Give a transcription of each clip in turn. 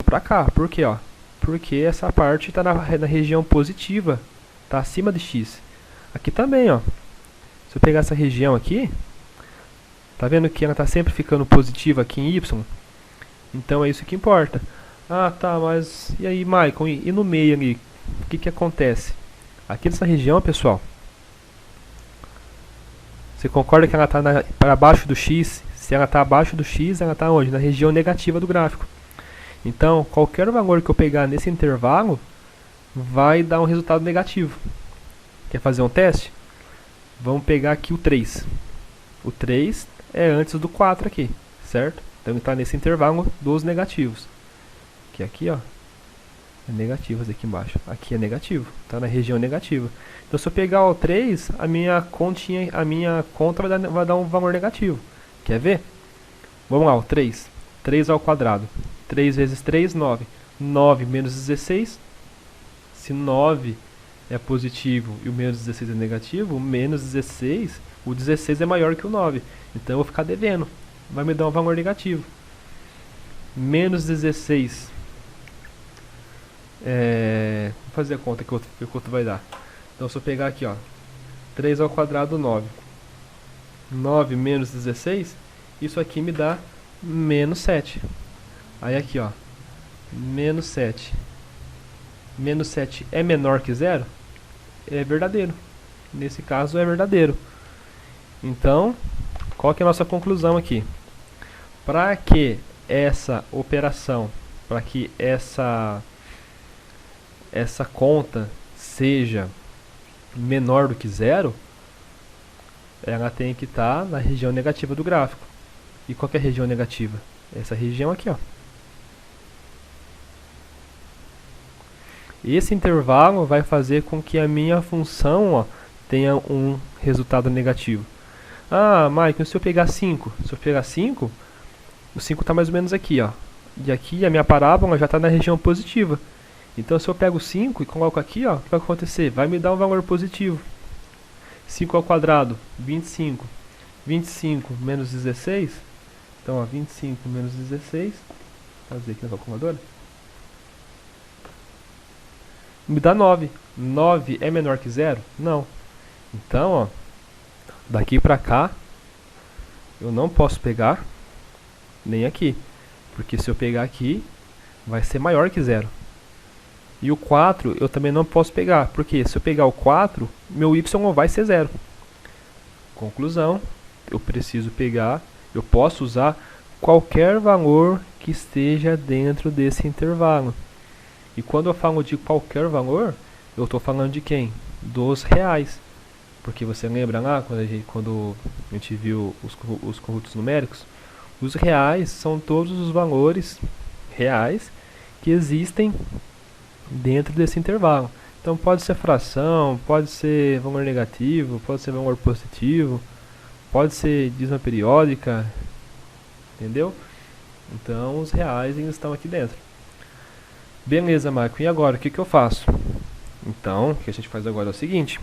para cá. Por quê? Ó? Porque essa parte está na região positiva, está acima de x. Aqui também, ó. Se eu pegar essa região aqui, tá vendo que ela está sempre ficando positiva aqui em y? Então é isso que importa. Ah, tá, mas e aí, Maicon, e no meio ali, o que que acontece? Aqui nessa região, pessoal, você concorda que ela está para baixo do x? Se ela está abaixo do x, ela está onde? Na região negativa do gráfico. Então, qualquer valor que eu pegar nesse intervalo vai dar um resultado negativo. Quer fazer um teste? Vamos pegar aqui o 3. O 3 é antes do 4 aqui, certo? Então ele está nesse intervalo dos negativos. Que aqui, ó, é negativo aqui embaixo. Aqui é negativo, está na região negativa. Então se eu pegar o 3, a minha conta vai dar um valor negativo. Quer ver? Vamos lá, o 3. 3 ao quadrado. 3 vezes 3, 9. 9 menos 16. Se 9 é positivo e o menos 16 é negativo, o menos 16, o 16 é maior que o 9. Então eu vou ficar devendo. Vai me dar um valor negativo. Menos 16. Vou fazer a conta que quanto vai dar. Então se eu pegar aqui, ó, 3 ao quadrado, 9. 9 menos 16, isso aqui me dá menos 7. Aí aqui, ó, menos 7. Menos 7 é menor que 0? É verdadeiro. Nesse caso é verdadeiro. Então, qual que é a nossa conclusão aqui? Para que essa operação, para que essa conta seja menor do que 0, ela tem que estar na região negativa do gráfico. E qual que é a região negativa? Essa região aqui, ó. Esse intervalo vai fazer com que a minha função, ó, tenha um resultado negativo. Ah, Michael, se eu pegar 5? Se eu pegar 5, o 5 está mais ou menos aqui, ó. E aqui a minha parábola já está na região positiva. Então se eu pego 5 e coloco aqui, ó, o que vai acontecer? Vai me dar um valor positivo. 5 ao quadrado, 25. 25 menos 16. Então, ó, 25 menos 16. Vou fazer aqui na calculadora. Me dá 9. 9 é menor que 0? Não. Então, ó, daqui pra cá, eu não posso pegar nem aqui. Porque se eu pegar aqui, vai ser maior que 0. E o 4 eu também não posso pegar. Porque se eu pegar o 4, meu y vai ser 0. Conclusão, eu preciso pegar, eu posso usar qualquer valor que esteja dentro desse intervalo. E quando eu falo de qualquer valor, eu estou falando de quem? Dos reais. Porque você lembra lá, quando a gente viu os conjuntos numéricos? Os reais são todos os valores reais que existem dentro desse intervalo. Então pode ser fração, pode ser valor negativo, pode ser valor positivo, pode ser dízima periódica, entendeu? Então os reais eles estão aqui dentro. Beleza, Marco, e agora o que eu faço? Então, o que a gente faz agora é o seguinte.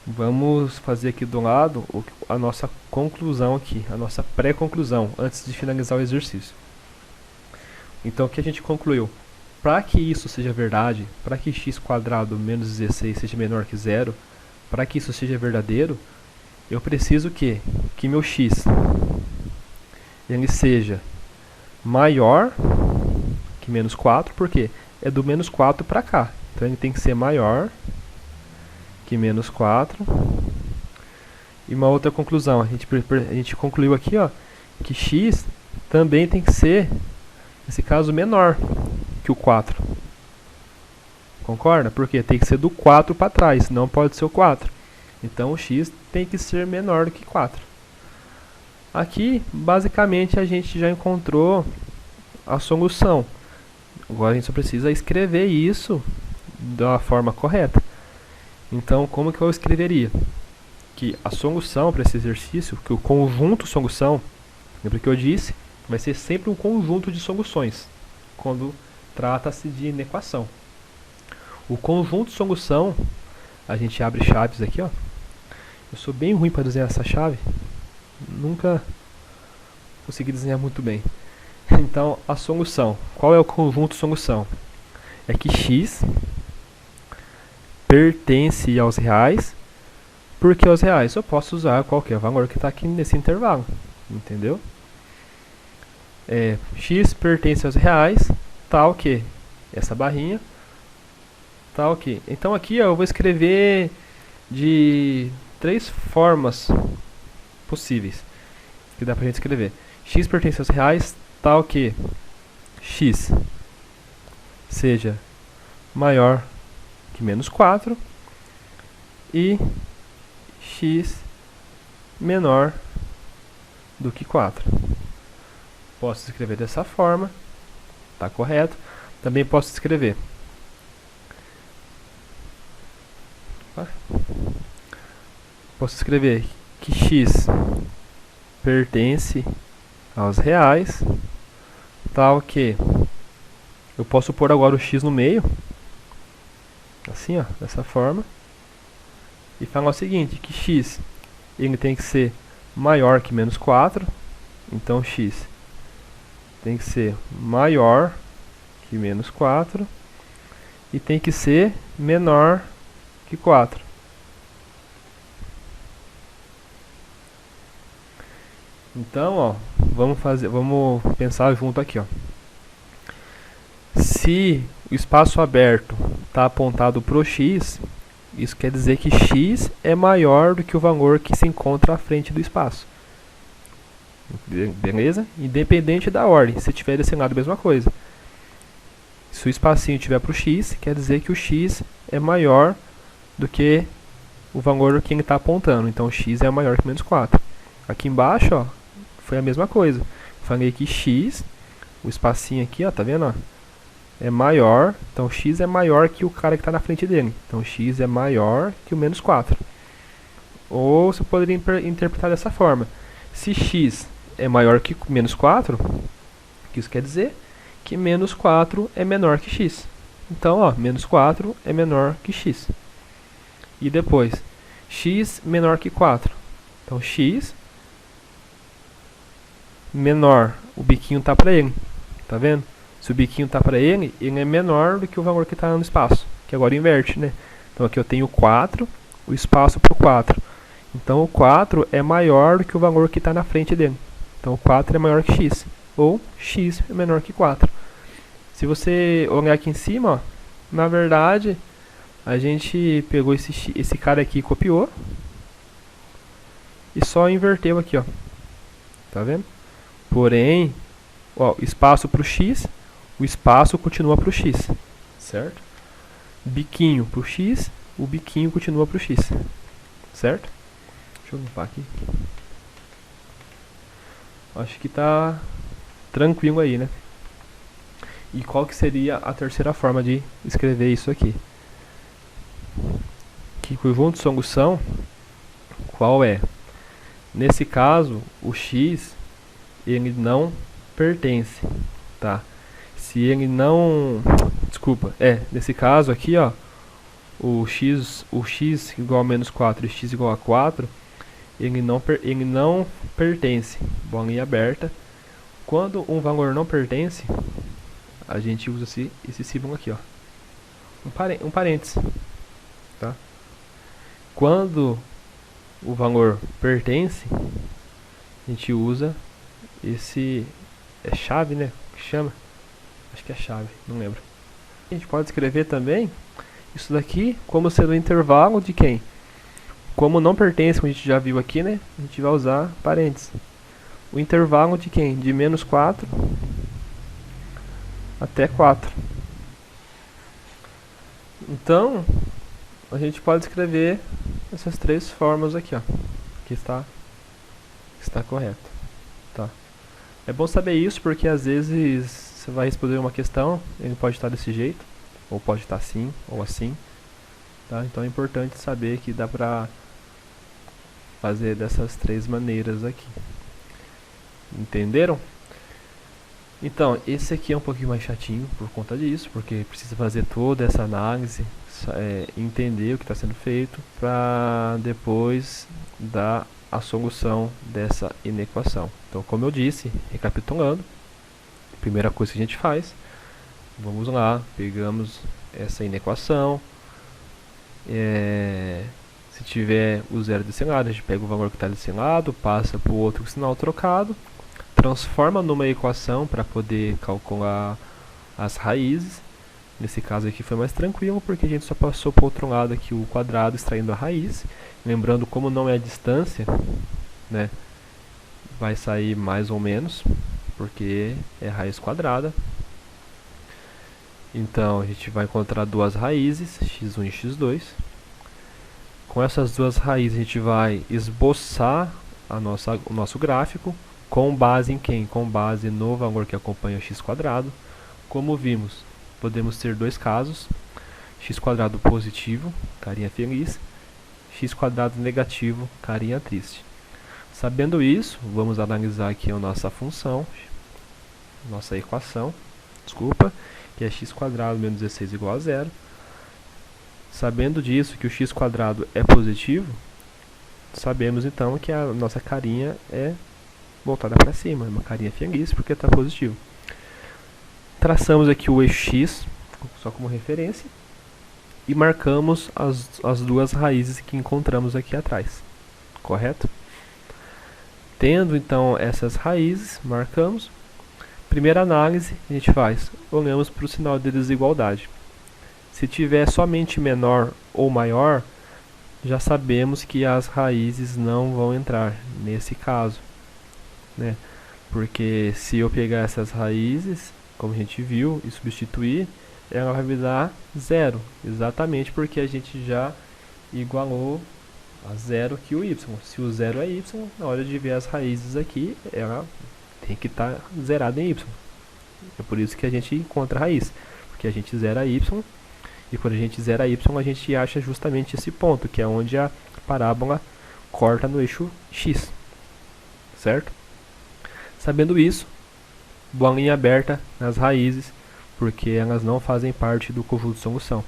Vamos fazer aqui do lado a nossa conclusão aqui, a nossa pré-conclusão, antes de finalizar o exercício. Então, o que a gente concluiu? Para que isso seja verdade, para que x² menos 16 seja menor que 0, para que isso seja verdadeiro, eu preciso que meu x ele seja maior que menos 4, porque é do menos 4 para cá. Então ele tem que ser maior que menos 4. E uma outra conclusão, a gente concluiu aqui, ó, que x também tem que ser, nesse caso, menor que o 4. Concorda? Porque tem que ser do 4 para trás, não pode ser o 4. Então o x tem que ser menor do que 4. Aqui, basicamente, a gente já encontrou a solução. Agora a gente só precisa escrever isso da forma correta. Então, como que eu escreveria? Que a solução para esse exercício, que o conjunto solução, lembra que eu disse, vai ser sempre um conjunto de soluções, quando trata-se de inequação. O conjunto solução, a gente abre chaves aqui, ó. Eu sou bem ruim para desenhar essa chave, nunca consegui desenhar muito bem. então a solução. Qual é o conjunto solução? É que x pertence aos reais. Por que aos reais? Eu posso usar qualquer valor que está aqui nesse intervalo. Entendeu? X pertence aos reais, tá ok. Essa barrinha, tá ok. Então aqui ó, eu vou escrever de 3 formas possíveis que dá pra gente escrever. X pertence aos reais, tá ok. X seja maior que menos 4 e x menor do que 4. Posso escrever dessa forma, tá correto. Também posso escrever que x pertence aos reais, tal que eu posso pôr agora o x no meio, assim ó, dessa forma, e falar o seguinte, que x ele tem que ser maior que menos 4, então x tem que ser maior que menos 4 e tem que ser menor que 4. Então, ó, vamos pensar junto aqui, ó. Se o espaço aberto está apontado para o x, isso quer dizer que x é maior do que o valor que se encontra à frente do espaço. Beleza? Independente da ordem. Se tiver desse lado, a mesma coisa. Se o espacinho tiver para o x, quer dizer que o x é maior do que o valor que ele está apontando. Então, o x é maior que menos 4. Aqui embaixo, ó, foi a mesma coisa. Falei que x, o espacinho aqui, ó, tá vendo? Ó, é maior. Então, x é maior que o cara que está na frente dele. Então, x é maior que o menos 4. Ou você poderia interpretar dessa forma. Se x é maior que menos 4, o que isso quer dizer? Que menos 4 é menor que x. Então, ó, menos 4 é menor que x. E depois, x menor que 4. Então, x menor, o biquinho está para ele. Tá vendo? Se o biquinho está para ele, ele é menor do que o valor que está no espaço. Que agora inverte, né? Então, aqui eu tenho 4, o espaço para o 4. Então, o 4 é maior do que o valor que está na frente dele. Então, o 4 é maior que x. Ou x é menor que 4. Se você olhar aqui em cima, ó, na verdade, a gente pegou esse cara aqui e copiou. E só inverteu aqui, ó. Tá vendo? Porém, ó, espaço para o x, o espaço continua para o x. Certo? Biquinho para o x, o biquinho continua para o x. Certo? Deixa eu limpar aqui. Acho que tá tranquilo aí, né? E qual que seria a terceira forma de escrever isso aqui? Que conjunto de solução, qual é? Nesse caso, o x, ele não pertence, tá? Se ele não... Desculpa, nesse caso aqui, ó, o x igual a menos 4 e x igual a 4, ele não pertence. Bolinha aberta. Quando um valor não pertence, a gente usa esse símbolo aqui, ó. Um parênteses. Tá? Quando o valor pertence, a gente usa esse... É chave, né? Que chama? Acho que é chave, não lembro. A gente pode escrever também isso daqui como sendo o intervalo de quem? Como não pertence, como a gente já viu aqui, né? A gente vai usar parênteses. O intervalo de quem? De menos 4 até 4. Então, a gente pode escrever essas 3 formas aqui, ó. Que está correto. Tá? É bom saber isso porque às vezes você vai responder uma questão, ele pode estar desse jeito, ou pode estar assim, ou assim. Tá? Então é importante saber que dá pra fazer dessas 3 maneiras aqui. Entenderam? Então, esse aqui é um pouquinho mais chatinho por conta disso, porque precisa fazer toda essa análise, entender o que está sendo feito, para depois dar a solução dessa inequação. Então, como eu disse, recapitulando, Primeira coisa que a gente faz, vamos lá, pegamos essa inequação, se tiver o zero desse lado, a gente pega o valor que está desse lado, passa para o outro sinal trocado, transforma numa equação para poder calcular as raízes. Nesse caso aqui foi mais tranquilo, porque a gente só passou para o outro lado aqui o quadrado extraindo a raiz. Lembrando, como não é a distância, né, vai sair mais ou menos, porque é raiz quadrada. Então a gente vai encontrar duas raízes, x1 e x2. Com essas duas raízes a gente vai esboçar o nosso gráfico, com base em quem? Com base no valor que acompanha x². Como vimos, podemos ter dois casos: x² positivo, carinha feliz; x² negativo, carinha triste. Sabendo isso, vamos analisar aqui a nossa função, nossa equação, que é x² menos 16 igual a zero. Sabendo disso, que o x² é positivo, sabemos então que a nossa carinha é voltada para cima, é uma carinha feliz porque está positivo. Traçamos aqui o eixo x, só como referência, e marcamos as duas raízes que encontramos aqui atrás, correto? Tendo então essas raízes, marcamos. Primeira análise a gente faz, olhamos para o sinal de desigualdade. Se tiver somente menor ou maior, já sabemos que as raízes não vão entrar nesse caso, né? Porque se eu pegar essas raízes, como a gente viu, e substituir, ela vai me dar zero, exatamente porque a gente já igualou a zero aqui o y. Se o zero é y, na hora de ver as raízes aqui, ela tem que estar zerada em y. É por isso que a gente encontra a raiz, porque a gente zera y, e quando a gente zera y, a gente acha justamente esse ponto, que é onde a parábola corta no eixo x, certo? Sabendo isso, bolinha aberta nas raízes, porque elas não fazem parte do conjunto de solução,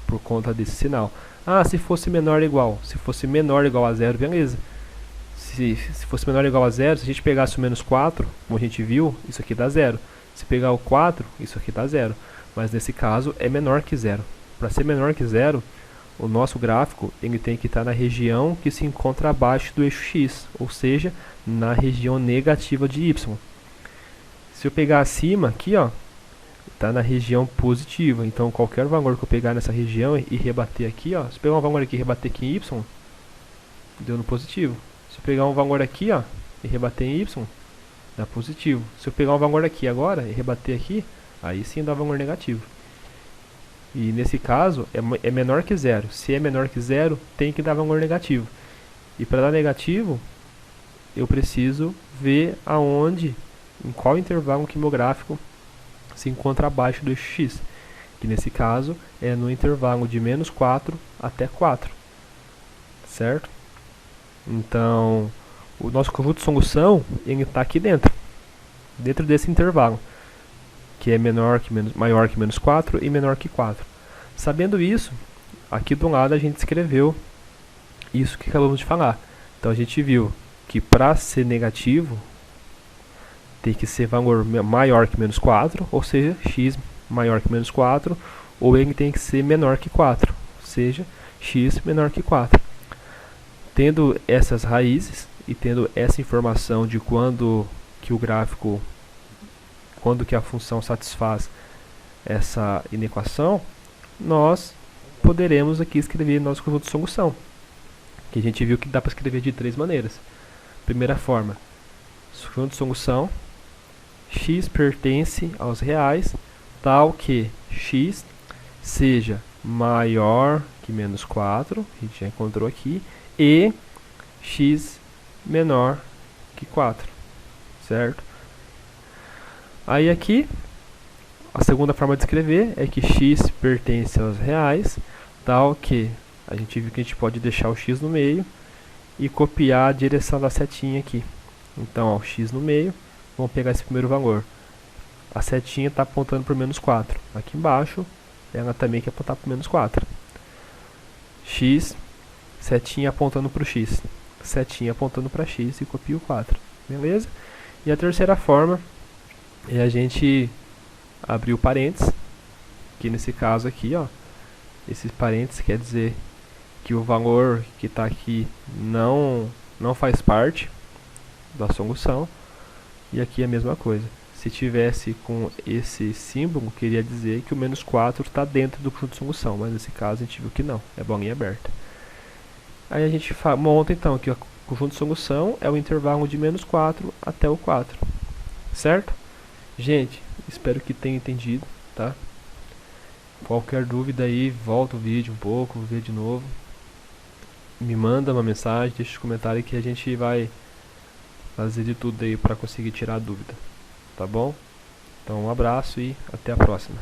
por conta desse sinal. Ah, se fosse menor ou igual. Se fosse menor ou igual a zero, beleza. Se fosse menor ou igual a zero, se a gente pegasse o menos 4, como a gente viu, isso aqui dá zero. Se pegar o 4, isso aqui dá zero. Mas nesse caso é menor que zero. Para ser menor que zero, o nosso gráfico ele tem que estar na região que se encontra abaixo do eixo x, ou seja, na região negativa de y. Se eu pegar acima, aqui, ó, está na região positiva. Então qualquer valor que eu pegar nessa região e rebater aqui, ó, se eu pegar um valor aqui e rebater aqui em y, deu no positivo. Se eu pegar um valor aqui, ó, e rebater em y, dá positivo. Se eu pegar um valor aqui agora e rebater aqui, aí sim dá valor negativo. E nesse caso é menor que zero. Se é menor que zero, tem que dar valor negativo. E para dar negativo, eu preciso ver aonde, em qual intervalo que meu gráfico se encontra abaixo do eixo x, que nesse caso é no intervalo de menos 4 até 4, certo? Então, o nosso conjunto de solução está aqui dentro desse intervalo, que é maior que menos 4 e menor que 4. Sabendo isso, aqui do lado a gente escreveu isso que acabamos de falar. Então a gente viu que para ser negativo, tem que ser valor maior que menos 4, ou seja, x maior que menos 4, ou ele tem que ser menor que 4, ou seja, x menor que 4. Tendo essas raízes e tendo essa informação de quando que a função satisfaz essa inequação, nós poderemos aqui escrever nosso conjunto de solução, que a gente viu que dá para escrever de três maneiras. Primeira forma, conjunto de solução, x pertence aos reais, tal que x seja maior que menos 4, a gente já encontrou aqui, e x menor que 4, certo? Aí aqui, a segunda forma de escrever é que x pertence aos reais, tal que a gente viu que a gente pode deixar o x no meio e copiar a direção da setinha aqui. Então, ó, x no meio, vamos pegar esse primeiro valor. A setinha está apontando para o menos 4. Aqui embaixo, ela também quer apontar para o menos 4. X, setinha apontando para o x. Setinha apontando para x e copio o 4. Beleza? E a terceira forma E a gente abriu parênteses, que nesse caso aqui, ó, esses parênteses quer dizer que o valor que está aqui não faz parte da solução. E aqui é a mesma coisa. Se tivesse com esse símbolo, queria dizer que o menos 4 está dentro do conjunto de solução, mas nesse caso a gente viu que não, é bolinha aberta. Aí a gente monta então que o conjunto de solução é o intervalo de menos 4 até o 4, certo? Gente, espero que tenham entendido, tá? Qualquer dúvida aí, volta o vídeo um pouco, vê de novo. Me manda uma mensagem, deixa um comentário que a gente vai fazer de tudo aí para conseguir tirar a dúvida, tá bom? Então um abraço e até a próxima.